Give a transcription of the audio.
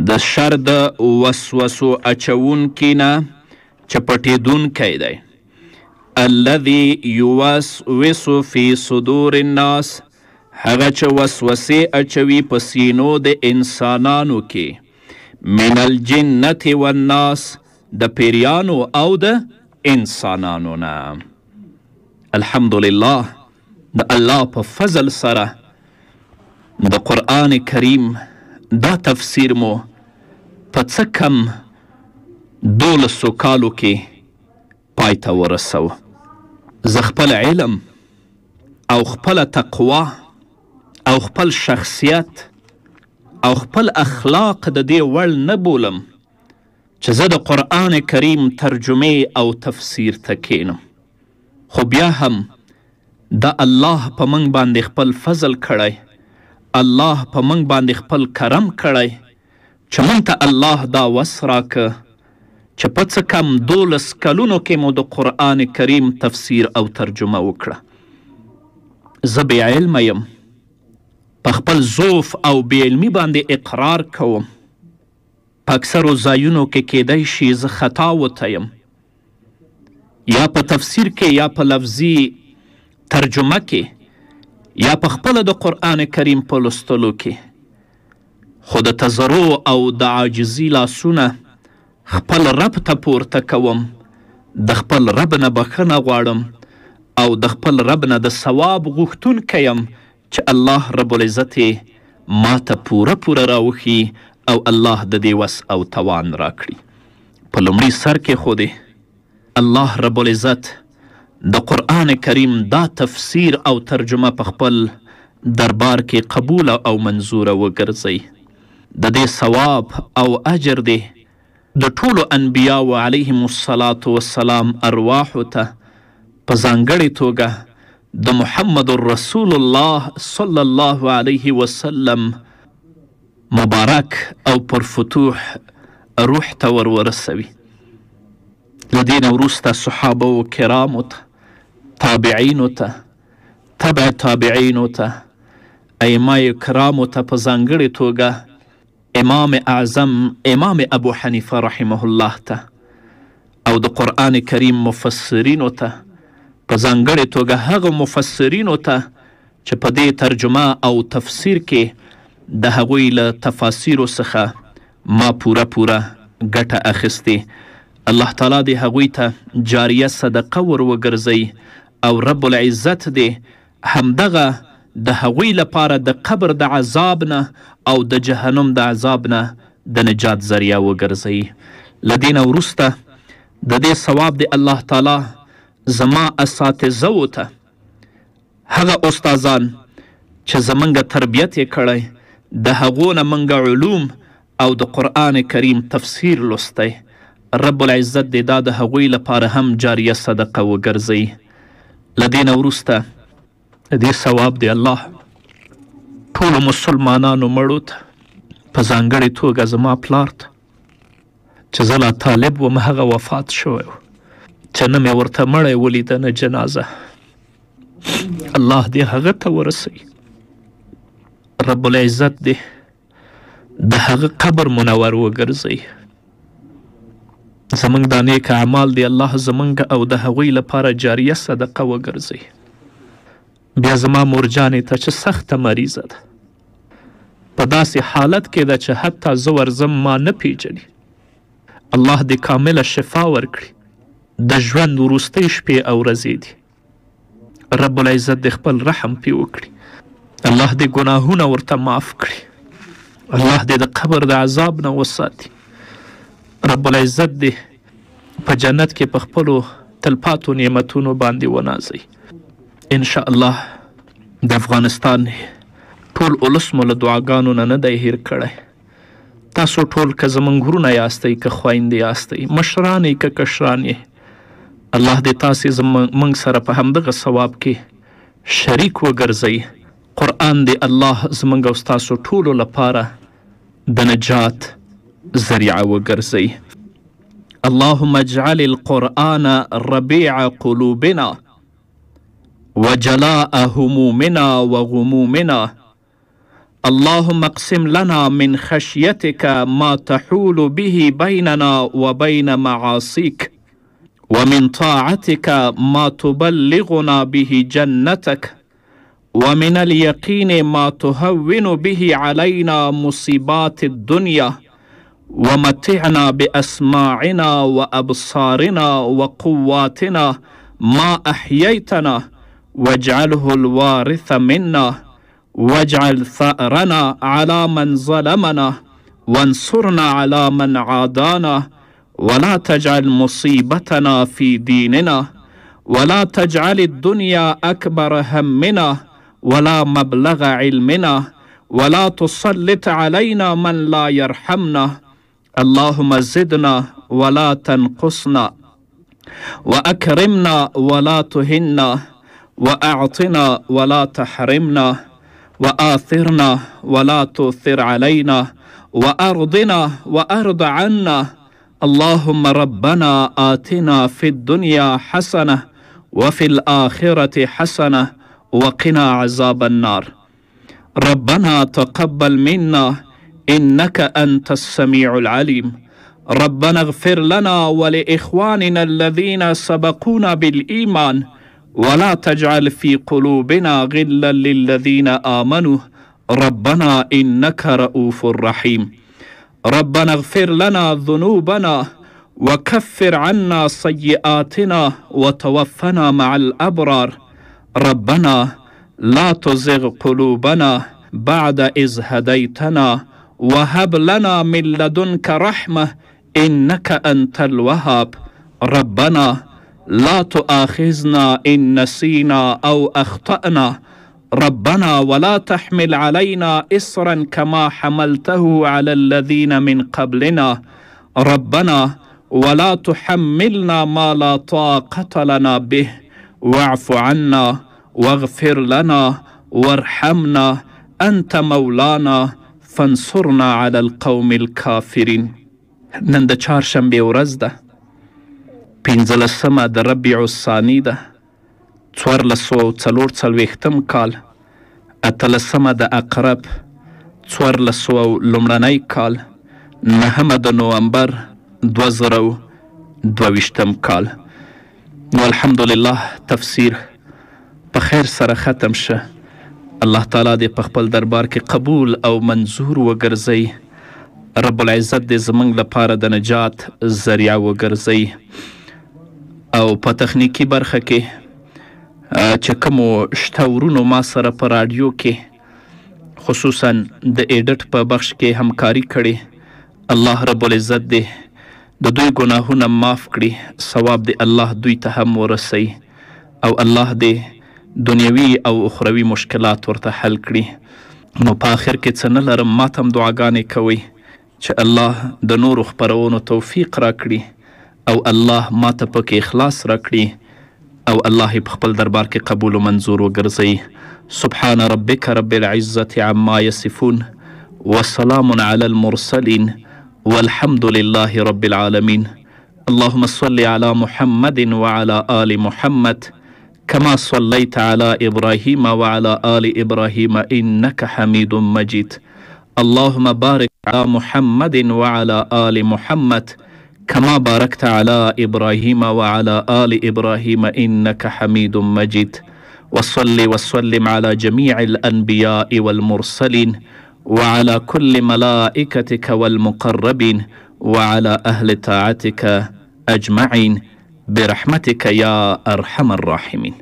د شر د وسوسو اچونکي نه چپټېدونکی دی. الذي يوسوس في صدور الناس، هغه چې وسوسې اچوي په سینو د انسانانو کې، من الجنة والناس، د پیریانو او د انسانانو نه. الحمدلله د الله په فضل سره د قرآن کریم دا تفسیر مو په څه کم 12 کالو کې پای ته ورسو. زه خپل علم او خپل تقوا او خپل شخصیت او خپل اخلاق د دې وړ نه بولم چې زه د قرآن کریم ترجمې او تفسیر ته کینم، خو بیا هم د الله په موږ باندې خپل فضل کړی، الله په موږ باندې خپل کرم کړی چې موږ ته الله دا وس راکه چې په څه کم 12 کلونو کې مو د قرآن کریم تفسیر او ترجمه وکړه. زه بې علمه یم، په خپل ضعف او بې علمي باندې اقرار کوم. په اکثرو ځایونو کې کیدی شي زه خطا وتیم، یا په تفسیر کې یا په لفظي ترجمه کې یا په خپله د قرآن کریم په لوستلو کې، خو د تضرع او د عاجزي لاسونه خپل رب ته پورته کوم، د خپل رب نه بخښنه غواړم او د خپل رب نه د ثواب غوښتونکی یم چې الله رب العزت یې ما ته پوره راوښي او الله د دې وس او توان راکړي. په لومړي سر کې خو دې الله رب العزت د قرآن کریم دا تفسیر او ترجمه په خپل دربار کې قبول او منظوره وګرځي. د دې ثواب او اجر دی د ټولو انبیاو علیهم الصلاة والسلام ارواحو ته، په ځانګړې توګه د محمد رسول الله صلی الله علیه وسلم مبارک او پرفتوح روح ته ورسوي. له دې نه وروسته صحابه کرامو ته، تابعینو ته، تبع تابعینو ته، ائمه کرامو ته، په ځانګړې توګه امام اعظم امام ابو حنیفه رحمه الله ته، او د قرآن کریم مفسرینو ته، په ځانګړې توګه هغه مفسرینو ته چې په دې ترجمه او تفسیر کې د هغوی له تفاسیرو څخه ما پوره ګټه اخیستې. الله تعالی دې هغوی ته جاریه صدقه ور وګرځوي او رب العزت دې همدغه د هغوی لپاره د قبر د عذاب نه او د جهنم د عذاب نه د نجات ذریعه وګرځوي. له دې نه وروسته د دې ثواب د الله تعالی زما اساتذو ته، هغه استادان چې زمونږ تربیت یې کړی، د هغو نه موږ علوم او د قرآن کریم تفسیر لوستی، رب العزت دې دا د هغوی لپاره هم جاریه صدقه وګرځوي. له دې نه وروسته د دې ثواب دی الله ټولو مسلمانانو مړو ته، په ځانګړې توګه زما پلار ته چې زه لا طالب وم، هغه وفات شوی و چې نه مې ورته مړی ولیده نه جنازه. الله دې هغه ته ورسوي، رب العزت دې د هغه قبر منور وګرځوي. زمونږ دا نیک اعمال دی الله زمونږ او د هغوی لپاره جاریه صدقه وګرځوي. بیا زما مورجانې ته چې سخته مریضه ده، په داسې حالت کې ده چې حتی زه ورځم ما نه پیژني، الله دې کامله شفا ورکړي. د ژوند وروستۍ شپې او ورځې دي، رب العزت دې خپل رحم پې وکړي، الله دې ګناهونه ورته معاف کړي، الله دې د قبر د عذاب نه وساتي، رب العزت دې په جنت کې په خپلو تلپاتو نعمتونو باندې ونازي. ان شاء الله د افغانستان ټول اولس مو له دعاګانو نه دی هیر کړی. تاسو ټول که زمونږ ورونه یاستئ، که خویندې یاستئ، مشران یې که کشران یې، الله دې تاسې موږ سره په همدغه ثواب کې شریک وګرځوي. قرآن دې الله زمونږ او ستاسو ټولو لپاره د نجات ذریعه وګرځوي. اللهم اجعل القرآن ربيع قلوبنا وجلاء همومنا وغمومنا اللهم اقسم لنا من خشيتك ما تحول به بيننا وبين معاصيك، ومن طاعتك ما تبلغنا به جنتك، ومن اليقين ما تهون به علينا مصيبات الدنيا، ومتعنا بأسماعنا وأبصارنا وقواتنا ما أحييتنا، واجعله الوارث منا، واجعل ثأرنا على من ظلمنا، وانصرنا على من عادانا، ولا تجعل مصيبتنا في ديننا، ولا تجعل الدنيا أكبر همنا ولا مبلغ علمنا، ولا تسلط علينا من لا يرحمنا. اللهم زدنا ولا تنقصنا، وأكرمنا ولا تهنا، وأعطنا ولا تحرمنا، وآثرنا ولا تؤثر علينا، وأرضنا وأرض عنا. اللهم ربنا آتنا في الدنيا حسنة وفي الآخرة حسنة وقنا عذاب النار. ربنا تقبل منا إنك أنت السميع العليم. ربنا اغفر لنا ولإخواننا الذين سبقونا بالإيمان، ولا تجعل في قلوبنا غلا للذين آمنوا ربنا إنك رؤوف رحيم. ربنا اغفر لنا ذنوبنا وكفر عنا سيئاتنا وتوفنا مع الأبرار. ربنا لا تزغ قلوبنا بعد إذ هديتنا، وهب لنا من لدنك رحمة إنك أنت الوهاب. ربنا لا تؤاخذنا إن نسينا أو أخطأنا. ربنا ولا تحمل علينا إصرا كما حملته على الذين من قبلنا. ربنا ولا تحملنا ما لا طاقة لنا به، واعف عنا واغفر لنا وارحمنا، أنت مولانا فانصرنا على القوم الكافرين. نن د چهارشنبې ورځ ده، 15 د ربیع الثاني ده، 1440 کال، 18 د اقرب، 1400 لومړنی کال، 9 د نومبر 2022 کال. نو الحمدلله تفسیر په خیر سره ختم شه. الله تعالی دې په خپل دربار کې قبول او منظور وګرځي. رب العزت دې زموږ لپاره د نجات ذریعه وګرځي. او په تخنیکی برخه کې چې کومو شته ورونو ما سره په راډیو کې خصوصا د ایډټ په بخش کې همکاري کړې، الله رب العزت دې د دوی ګناهونه معاف کړي، ثواب دې الله دوی ته هم ورسوي، او الله دې دنیوي او اخروي مشکلات ورته حل کړي. نو په آخر کې څه نه لرم، ماته هم دعاګانې کوئ چې الله د نورو خپرونو توفیق راکړي، او الله ماته پکې اخلاص راکړي، او الله په خپل دربار کې قبول و منظور وګرځوي. سبحان ربك رب العزة عما يصفون، وسلام على المرسلين، والحمد لله رب العالمين. اللهم صل على محمد وعلى آل محمد كما صليت على إبراهيم وعلى آل إبراهيم إنك حميد مجيد. اللهم بارك على محمد وعلى آل محمد كما باركت على إبراهيم وعلى آل إبراهيم إنك حميد مجيد. وصل وسلم على جميع الأنبياء والمرسلين، وعلى كل ملائكتك والمقربين، وعلى أهل طاعتك أجمعين برحمتك يا أرحم الراحمين.